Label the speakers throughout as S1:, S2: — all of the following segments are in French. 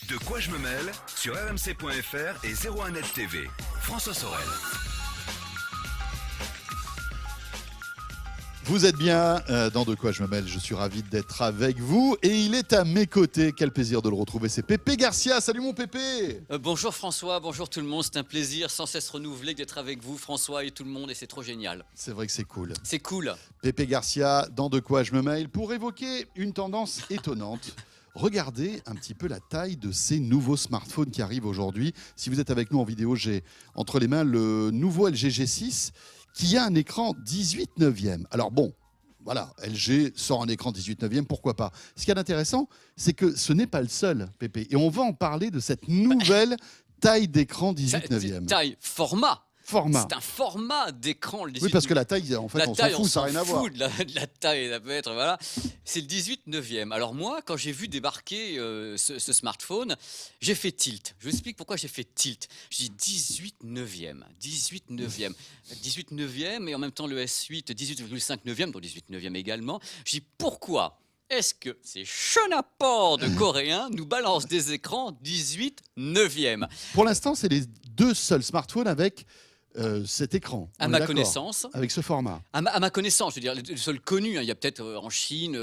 S1: De quoi je me mêle sur rmc.fr et 01net TV. François Sorel.
S2: Vous êtes bien dans De quoi je me mêle, je suis ravi d'être avec vous et il est à mes côtés, quel plaisir de le retrouver, c'est Pépé Garcia. Salut mon Pépé.
S3: Bonjour François, bonjour tout le monde, c'est un plaisir sans cesse renouvelé d'être avec vous François et tout le monde et c'est trop génial.
S2: C'est vrai que c'est cool.
S3: C'est cool.
S2: Pépé Garcia dans De quoi je me mêle pour évoquer une tendance étonnante. Regardez un petit peu la taille de ces nouveaux smartphones qui arrivent aujourd'hui. Si vous êtes avec nous en vidéo, j'ai entre les mains le nouveau LG G6 qui a un écran 18/9. Alors bon, voilà, LG sort un écran 18/9, pourquoi pas. Ce qui est intéressant, c'est que ce n'est pas le seul, Pépé. Et on va en parler de cette nouvelle taille d'écran 18/9.
S3: Taille, format.
S2: Format.
S3: C'est un format d'écran. Le 18...
S2: Oui, parce que la taille, en fait, on s'en fout, ça n'a rien à voir.
S3: De la taille, ça peut être, voilà. C'est le 18/9. Alors moi, quand j'ai vu débarquer ce smartphone, j'ai fait tilt. Je vous explique pourquoi j'ai fait tilt. Je dis 18/9. 18/9. 18/9 et en même temps le S8 18,5/9, donc 18/9 également. Je dis pourquoi est-ce que ces chenapans de Coréens nous balancent des écrans 18/9?
S2: Pour l'instant, c'est les deux seuls smartphones avec cet écran.
S3: À ma connaissance.
S2: Avec ce format.
S3: À ma connaissance, je veux dire, le seul connu, hein, il y a peut-être en Chine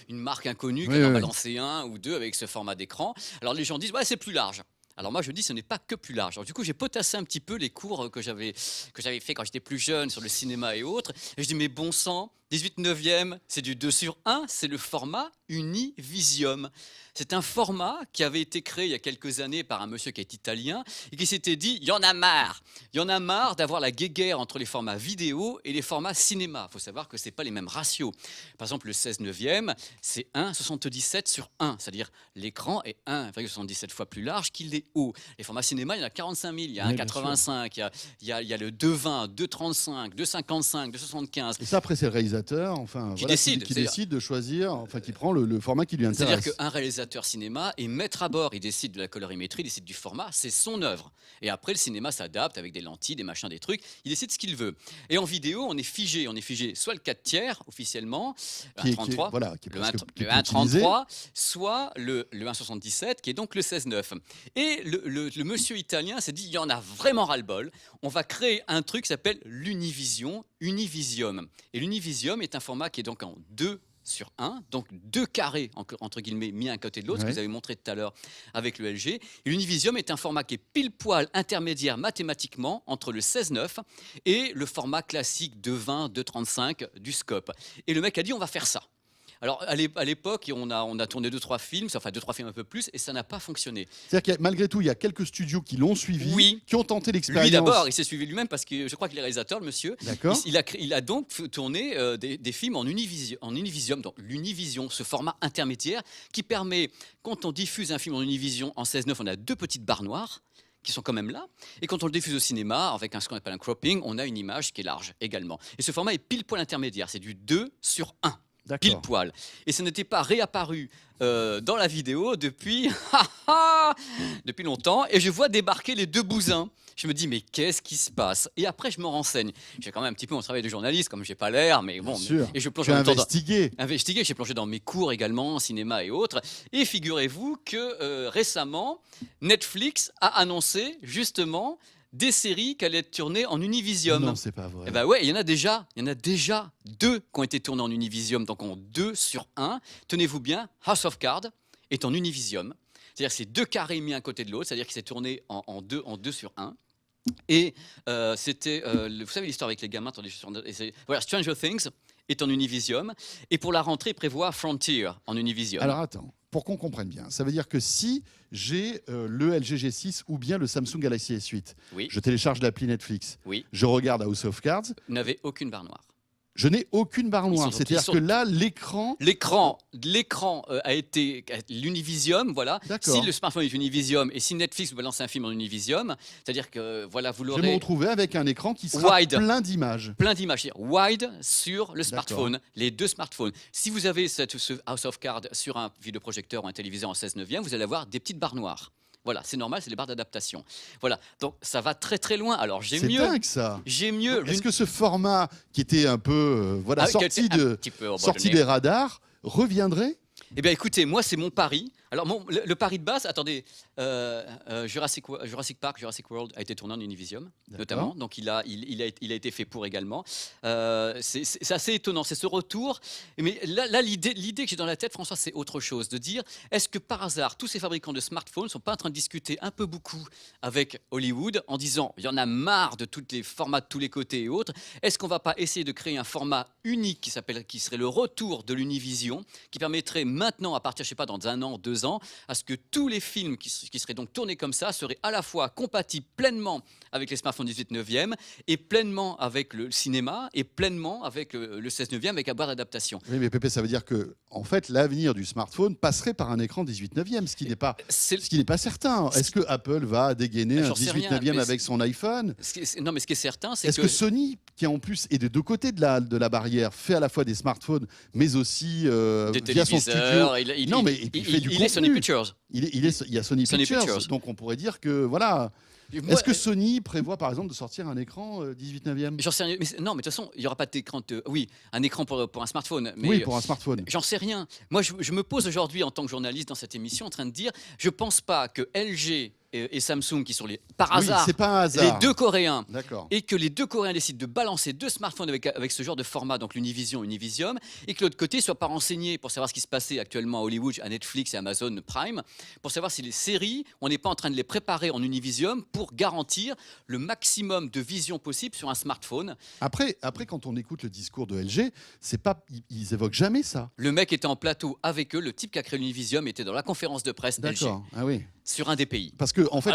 S3: une marque inconnue qui
S2: Oui,
S3: en a
S2: oui.
S3: balancé un ou deux avec ce format d'écran. Alors les gens disent, ouais, c'est plus large. Alors moi je dis ce n'est pas que plus large. Alors, du coup j'ai potassé un petit peu les cours que j'avais fait quand j'étais plus jeune sur le cinéma et autres. Et je dis mais bon sang, 18/9, c'est du 2/1, c'est le format Univision. C'est un format qui avait été créé il y a quelques années par un monsieur qui est italien et qui s'était dit il y en a marre. Il y en a marre d'avoir la guéguerre entre les formats vidéo et les formats cinéma. Il faut savoir que ce n'est pas les mêmes ratios. Par exemple, le 16/9, c'est 1,77/1, c'est-à-dire l'écran est 1,77 fois plus large qu'il est haut. Les formats cinéma, il y en a 45 000, il y a
S2: Oui,
S3: 1,85, il y a le 2,20, 2,35, 2,55, 2,75.
S2: Et ça, après, c'est le réalisateur
S3: Qui décide.
S2: qui décide de choisir, enfin, qui prend le format qui lui intéresse.
S3: C'est-à-dire qu'un réalisateur cinéma est maître à bord, il décide de la colorimétrie, il décide du format, c'est son œuvre. Et après, le cinéma s'adapte avec des lentilles, des machins, des trucs, il décide ce qu'il veut. Et en vidéo, on est figé soit le 4/3 officiellement,
S2: Qui est
S3: 1,33,
S2: voilà, qui est
S3: le
S2: presque plus
S3: 1,33, soit le 1,77 qui est donc le 16/9. Et le monsieur italien s'est dit, il y en a vraiment ras-le-bol, on va créer un truc qui s'appelle l'Univision, Univision. Et l'Univision est un format qui est donc en 2/1, donc deux carrés entre guillemets mis un côté de l'autre, ce que
S2: Ouais.
S3: vous avez montré tout à l'heure avec le LG. Et l'Univision est un format qui est pile poil intermédiaire mathématiquement entre le 16/9 et le format classique 2/20, 2/35 du scope. Et le mec a dit on va faire ça. Alors à l'époque on a tourné 2-3 films, enfin 2-3 films un peu plus, et ça n'a pas fonctionné.
S2: C'est-à-dire que malgré tout, il y a quelques studios qui l'ont suivi,
S3: Oui.
S2: qui ont tenté l'expérience.
S3: Lui d'abord, il s'est suivi lui-même parce que je crois qu'il est réalisateur, le monsieur.
S2: D'accord.
S3: Il a donc tourné des films en Univision, donc l'Univision, ce format intermédiaire qui permet, quand on diffuse un film en Univision en 16/9, on a deux petites barres noires qui sont quand même là. Et quand on le diffuse au cinéma, avec ce qu'on appelle un cropping, on a une image qui est large également. Et ce format est pile poil intermédiaire, c'est du 2/1. Pile
S2: D'accord.
S3: poil. Et ça n'était pas réapparu dans la vidéo depuis depuis longtemps. Et je vois débarquer les deux bousins. Je me dis, mais qu'est-ce qui se passe? Et après, je me renseigne. J'ai quand même un petit peu mon travail de journaliste, comme j'ai pas l'air, mais bon.
S2: Bien sûr.
S3: Et je plonge
S2: Tu
S3: en
S2: as
S3: même temps
S2: investigué.
S3: j'ai plongé dans mes cours également, en cinéma et autres. Et figurez-vous que récemment, Netflix a annoncé justement des séries qui allaient être tournées en Univision.
S2: Non, c'est pas vrai.
S3: Eh ben ouais, il y en a déjà deux qui ont été tournés en Univision, donc en 2/1. Tenez-vous bien, House of Cards est en Univision. C'est-à-dire c'est deux carrés mis un côté de l'autre, c'est-à-dire qu'il s'est tourné en 2/1. Et c'était, vous savez l'histoire avec les gamins, attendez, voilà, Stranger Things est en Univision. Et pour la rentrée, il prévoit Frontier en Univision.
S2: Alors attends, pour qu'on comprenne bien, ça veut dire que si j'ai le LG G6 ou bien le Samsung Galaxy S8,
S3: Oui,
S2: je télécharge l'appli Netflix,
S3: oui,
S2: je regarde House of Cards,
S3: vous n'avez aucune barre noire.
S2: je n'ai aucune barre noire.
S3: Ils sont-
S2: C'est-à-dire
S3: ils sont-
S2: que là, l'écran...
S3: L'écran a été l'Univision, voilà.
S2: D'accord.
S3: Si le smartphone est Univision et si Netflix vous balance un film en Univision, c'est-à-dire que voilà, vous
S2: Je vais me
S3: l'aurez
S2: retrouver avec un écran qui sera
S3: Wide.
S2: plein d'images.
S3: plein d'images, c'est-à-dire wide sur le smartphone, les deux smartphones. Si vous avez ce House of Cards sur un vidéoprojecteur ou un téléviseur en 16/9, vous allez avoir des petites barres noires. Voilà, c'est normal, c'est les barres d'adaptation. Voilà, donc ça va très très loin. Alors j'ai
S2: C'est
S3: mieux.
S2: dingue ça.
S3: J'ai mieux.
S2: Est-ce que ce format qui était un peu
S3: Ah oui,
S2: sorti,
S3: un petit peu abandonné.
S2: sorti des radars reviendrait?
S3: Eh bien, écoutez, moi, c'est mon pari. Alors, le pari de base, attendez, Jurassic Park, Jurassic World a été tourné en Univision, notamment. Donc, il a été fait pour également. C'est assez étonnant, c'est ce retour. Mais là l'idée que j'ai dans la tête, François, c'est autre chose. De dire, est-ce que par hasard, tous ces fabricants de smartphones ne sont pas en train de discuter un peu beaucoup avec Hollywood en disant, il y en a marre de tous les formats de tous les côtés et autres. Est-ce qu'on ne va pas essayer de créer un format unique qui serait le retour de l'Univision, qui permettrait maintenant, à partir, je sais pas, dans 1 an, 2 ans, à ce que tous les films qui seraient donc tournés comme ça seraient à la fois compatibles pleinement avec les smartphones 18/9e et pleinement avec le cinéma et pleinement avec le 16/9e avec un barre d'adaptation.
S2: Oui, mais Pépé, ça veut dire que, en fait, l'avenir du smartphone passerait par un écran 18/9e, ce qui n'est pas certain. Est-ce que Apple va dégainer un 18/9e avec son iPhone?
S3: Non, mais ce qui est certain, c'est
S2: Est-ce que Sony, qui en plus est des deux côtés de la barrière, fait à la fois des smartphones, mais aussi
S3: des
S2: via son studio.
S3: téléviseurs,
S2: il fait du
S3: il est Sony
S2: contenu.
S3: Pictures.
S2: Il y a Sony Pictures, donc on pourrait dire que voilà. Est-ce que Sony prévoit par exemple de sortir un écran 18/9e?
S3: J'en sais rien. Non, mais de toute façon, il n'y aura pas d'écran. Oui, un écran pour un smartphone. Mais
S2: Oui, pour un smartphone.
S3: j'en sais rien. Moi, je me pose aujourd'hui en tant que journaliste dans cette émission en train de dire, je pense pas que LG et Samsung, qui sont par hasard,
S2: c'est pas un hasard.
S3: les deux Coréens,
S2: D'accord.
S3: et que les deux Coréens décident de balancer 2 smartphones avec ce genre de format, donc l'Univision, Univision, et que l'autre côté ne soit pas renseigné pour savoir ce qui se passait actuellement à Hollywood, à Netflix et Amazon Prime, pour savoir si les séries, on n'est pas en train de les préparer en Univision pour garantir le maximum de vision possible sur un smartphone.
S2: Après, quand on écoute le discours de LG, ils évoquent jamais ça.
S3: Le mec était en plateau avec eux, le type qui a créé l'Univision était dans la conférence de presse LG,
S2: D'accord. Ah oui.
S3: sur un des pays.
S2: Parce que en fait,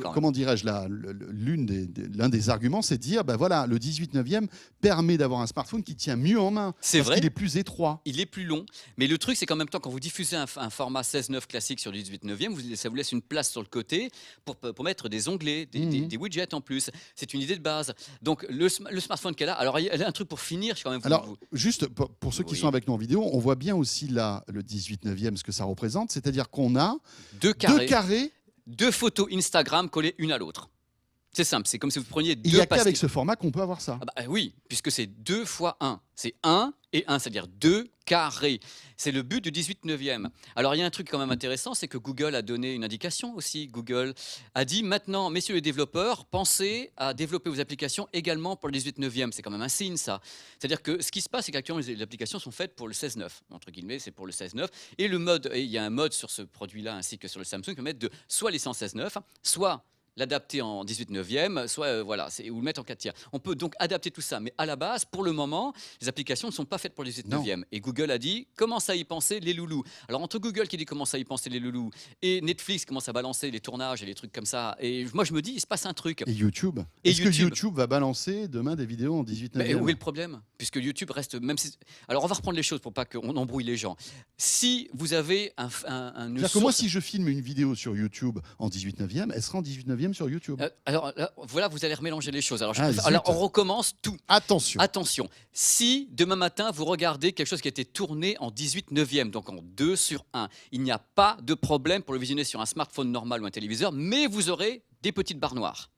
S3: quand
S2: comment dirais-je, l'un des arguments, c'est de dire, ben voilà, le 18/9e permet d'avoir un smartphone qui tient mieux en main.
S3: C'est vrai.
S2: Parce qu'il est plus étroit.
S3: Il est plus long, mais le truc, c'est qu'en même temps, quand vous diffusez un format 16/9 classique sur le 18/9e, ça vous laisse une place sur le côté pour mettre des onglets, des widgets en plus. C'est une idée de base. Donc, le smartphone qu'elle a, alors il y a un truc pour finir, je quand même.
S2: Alors, juste pour ceux qui sont avec nous en vidéo, on voit bien aussi là, le 18/9e, ce que ça représente. C'est-à-dire qu'on a
S3: deux
S2: carrés.
S3: 2 photos Instagram collées une à l'autre. C'est simple, c'est comme si vous preniez 2
S2: Il n'y a
S3: pastilles.
S2: qu'avec ce format qu'on peut avoir ça.
S3: Ah bah, oui, puisque c'est 2 fois 1. C'est 1 et 1, c'est-à-dire 2 carrés. C'est le but du 18/9e. Alors, il y a un truc quand même intéressant, c'est que Google a donné une indication aussi. Google a dit, maintenant, messieurs les développeurs, pensez à développer vos applications également pour le 18/9e. C'est quand même un signe, ça. C'est-à-dire que ce qui se passe, c'est qu'actuellement, les applications sont faites pour le 16/9. Entre guillemets, c'est pour le 16/9. Et il y a un mode sur ce produit-là, ainsi que sur le Samsung, qui permet de soit laisser en 16/9, soit l'adapter en 18/9e, soit ou le mettre en 4 tiers. On peut donc adapter tout ça, mais à la base, pour le moment, les applications ne sont pas faites pour le 18/9e. Et Google a dit, commence à y penser les loulous. Alors entre Google qui dit commence à y penser les loulous et Netflix qui commence à balancer les tournages et les trucs comme ça, et moi je me dis, il se passe un truc.
S2: Et YouTube. Est-ce que YouTube va balancer demain des vidéos en 18/9e?
S3: Mais où est le problème? Puisque YouTube reste, même si... Alors on va reprendre les choses pour pas qu'on embrouille les gens. Si vous avez
S2: C'est-à-dire que moi, si je filme une vidéo sur YouTube en 18/9e, elle sera en 18/9e sur YouTube.
S3: Alors là, voilà, vous allez remélanger les choses. Alors
S2: zut.
S3: on recommence tout.
S2: Attention.
S3: Attention, si demain matin vous regardez quelque chose qui a été tourné en 18/9e, donc en 2/1, il n'y a pas de problème pour le visionner sur un smartphone normal ou un téléviseur, mais vous aurez des petites barres noires.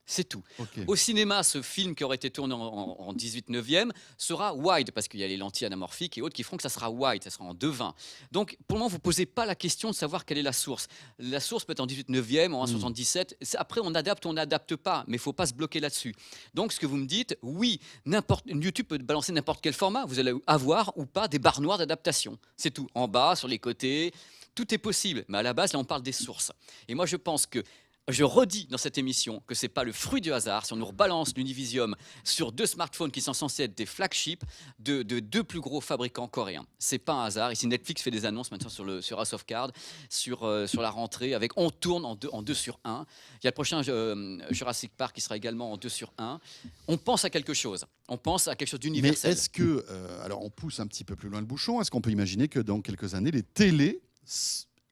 S3: C'est tout.
S2: Okay.
S3: Au cinéma, ce film qui aurait été tourné en 18/9e sera wide, parce qu'il y a les lentilles anamorphiques et autres qui feront que ça sera wide, ça sera en 2/20. Donc, pour le moment, vous ne posez pas la question de savoir quelle est la source. La source peut être en 18/9e, en 1/77. Après, on adapte ou on n'adapte pas, mais il ne faut pas se bloquer là-dessus. Donc, ce que vous me dites, oui, YouTube peut balancer n'importe quel format. Vous allez avoir ou pas des barres noires d'adaptation. C'est tout. En bas, sur les côtés, tout est possible. Mais à la base, là, on parle des sources. Et moi, je pense que je redis dans cette émission que ce n'est pas le fruit du hasard si on nous rebalance l'Univision sur 2 smartphones qui sont censés être des flagships de 2 plus gros fabricants coréens. Ce n'est pas un hasard. Ici, Netflix fait des annonces maintenant sur House of Cards, sur la rentrée, avec on tourne en 2/1. Il y a le prochain Jurassic Park qui sera également en 2/1. On pense à quelque chose. On pense à quelque chose d'universel.
S2: Mais est-ce que, alors on pousse un petit peu plus loin le bouchon, est-ce qu'on peut imaginer que dans quelques années, les télés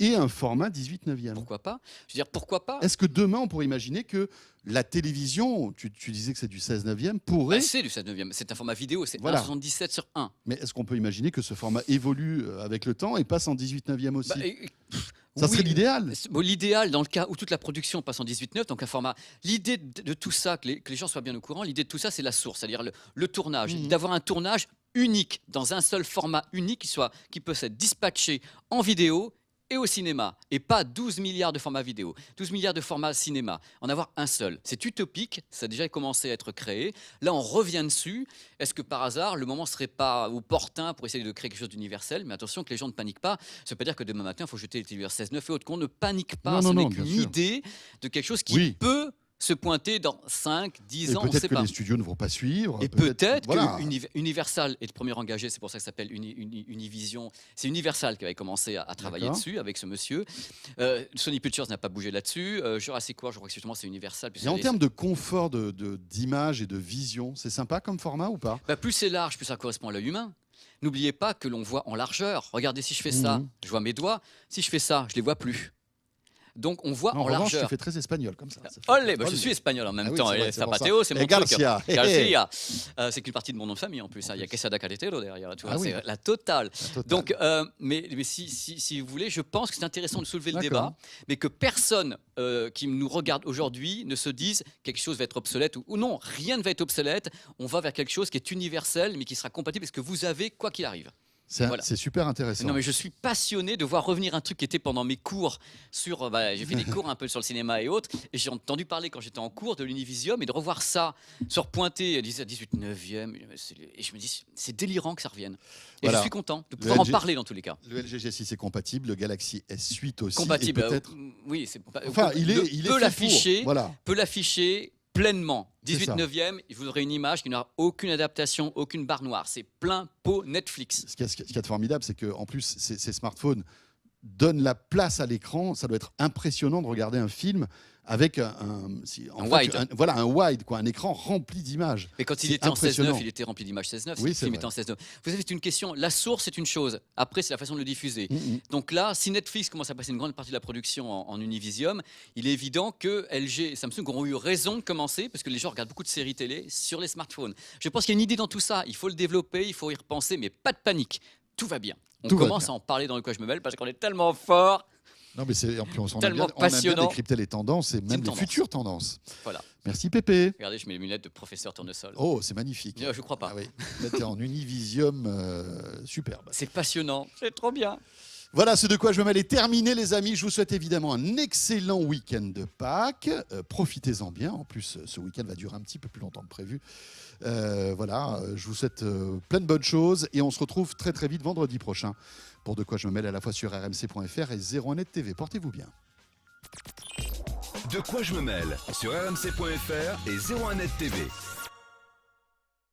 S2: et un format 18/9e?
S3: Pourquoi pas? Je veux dire, pourquoi pas?
S2: Est-ce que demain, on pourrait imaginer que la télévision, tu disais que c'est du 16/9e, pourrait...
S3: C'est du 16/9e, c'est un format vidéo, c'est
S2: Voilà.
S3: 1/77/1.
S2: Mais est-ce qu'on peut imaginer que ce format évolue avec le temps et passe en 18/9e aussi? Ça serait l'idéal.
S3: L'idéal, dans le cas où toute la production passe en 18/9, donc un format. L'idée de tout ça, que les gens soient bien au courant, l'idée de tout ça, c'est la source, c'est-à-dire le tournage, d'avoir un tournage unique, dans un seul format unique qui peut être dispatché en vidéo et au cinéma, et pas 12 milliards de formats vidéo, 12 milliards de formats cinéma, en avoir un seul. C'est utopique, ça a déjà commencé à être créé. Là, on revient dessus. Est-ce que par hasard, le moment ne serait pas opportun pour essayer de créer quelque chose d'universel? Mais attention que les gens ne paniquent pas. Ça ne veut pas dire que demain matin, il faut jeter les téléviseurs 16/9 et autres. Qu'on ne panique pas. Ce n'est
S2: bien
S3: qu'une
S2: sûr.
S3: idée de quelque chose qui
S2: Oui.
S3: peut se pointer dans 5, 10
S2: Et
S3: ans, on ne
S2: peut-être
S3: sait
S2: que
S3: pas.
S2: les studios ne vont pas suivre.
S3: Et peut-être
S2: voilà.
S3: que Universal est le premier engagé, c'est pour ça que ça s'appelle Univision. C'est Universal qui avait commencé à travailler
S2: D'accord.
S3: dessus avec ce monsieur. Sony Pictures n'a pas bougé là-dessus. Jurassic World, je crois que justement c'est Universal.
S2: Et en termes de confort d'image et de vision, c'est sympa comme format ou pas?
S3: Plus c'est large, plus ça correspond à l'œil humain. N'oubliez pas que l'on voit en largeur. Regardez, si je fais ça, je vois mes doigts. Si je fais ça, je les vois plus. Donc on voit
S2: En
S3: en
S2: revanche,
S3: largeur.
S2: tu fais très espagnol comme ça. Ça fait-
S3: Olé, je
S2: Olé.
S3: suis espagnol en même
S2: Ah oui,
S3: temps.
S2: c'est vrai,
S3: Et
S2: c'est pour
S3: Zapateo,
S2: ça.
S3: c'est
S2: Et
S3: mon
S2: Garcia.
S3: truc. Garcia. C'est qu'une partie de mon nom de famille en plus. Il y a Quesada Carretero derrière. Tu vois,
S2: Ah oui.
S3: c'est la totale.
S2: La totale.
S3: Donc, mais si vous voulez, je pense que c'est intéressant de soulever le
S2: D'accord.
S3: débat, mais que personne qui nous regarde aujourd'hui ne se dise quelque chose va être obsolète ou non, rien ne va être obsolète. On va vers quelque chose qui est universel, mais qui sera compatible avec ce que vous avez, quoi qu'il arrive. Voilà.
S2: C'est super intéressant.
S3: Non, mais je suis passionné de voir revenir un truc qui était pendant mes cours sur. J'ai fait des cours un peu sur le cinéma et autres, et j'ai entendu parler quand j'étais en cours de l'Univisium, et de revoir ça se repointer à 18, 9e, et je me dis, c'est délirant que ça revienne. Et
S2: Voilà.
S3: je suis content de pouvoir en parler dans tous les cas.
S2: Le LG G6 est compatible, le Galaxy S8 aussi.
S3: Compatible.
S2: Et peut-être.
S3: Oui, c'est pas.
S2: Enfin, il est
S3: peut
S2: fait
S3: l'afficher.
S2: pour. Voilà.
S3: Peut l'afficher pleinement.
S2: C'est
S3: 18
S2: ça.
S3: 9e, je voudrais une image qui n'aura aucune adaptation, aucune barre noire. C'est plein pot Netflix.
S2: Ce qu'il y a de formidable, c'est qu'en plus, ces smartphones donnent la place à l'écran. Ça doit être impressionnant de regarder un film avec un
S3: wide.
S2: Un wide, quoi, un écran rempli d'images.
S3: Mais quand il
S2: C'est
S3: était en 16:9,
S2: impressionnant.
S3: il était rempli d'images 16:9.
S2: Oui,
S3: Le
S2: c'est
S3: film
S2: vrai.
S3: était en 16:9. Vous savez, c'est une question. La source, c'est une chose. Après, c'est la façon de le diffuser. Donc là, si Netflix commence à passer une grande partie de la production en Univision, il est évident que LG et Samsung auront eu raison de commencer, parce que les gens regardent beaucoup de séries télé sur les smartphones. Je pense qu'il y a une idée dans tout ça. Il faut le développer, il faut y repenser, mais pas de panique. Tout va bien. On
S2: Tout va
S3: commence
S2: bien.
S3: à en parler dans le Quoi je me mêle, parce qu'on est tellement fort.
S2: Non, mais en plus, on
S3: Tellement
S2: a bien
S3: passionnant.
S2: décrypté les tendances et même les
S3: tendance.
S2: futures tendances.
S3: Voilà.
S2: Merci Pépé.
S3: Regardez, je mets les lunettes de professeur Tournesol.
S2: Oh, c'est magnifique.
S3: Je crois pas.
S2: Ah oui, là, t'es en Univisium superbe.
S3: C'est passionnant. C'est trop bien.
S2: Voilà, ce de quoi je me mêle est terminé, les amis. Je vous souhaite évidemment un excellent week-end de Pâques. Profitez-en bien. En plus, ce week-end va durer un petit peu plus longtemps que prévu. Voilà, je vous souhaite plein de bonnes choses et on se retrouve très très vite vendredi prochain pour De quoi je me mêle à la fois sur rmc.fr et 01net TV. Portez-vous bien.
S1: De quoi je me mêle sur rmc.fr et 01net TV.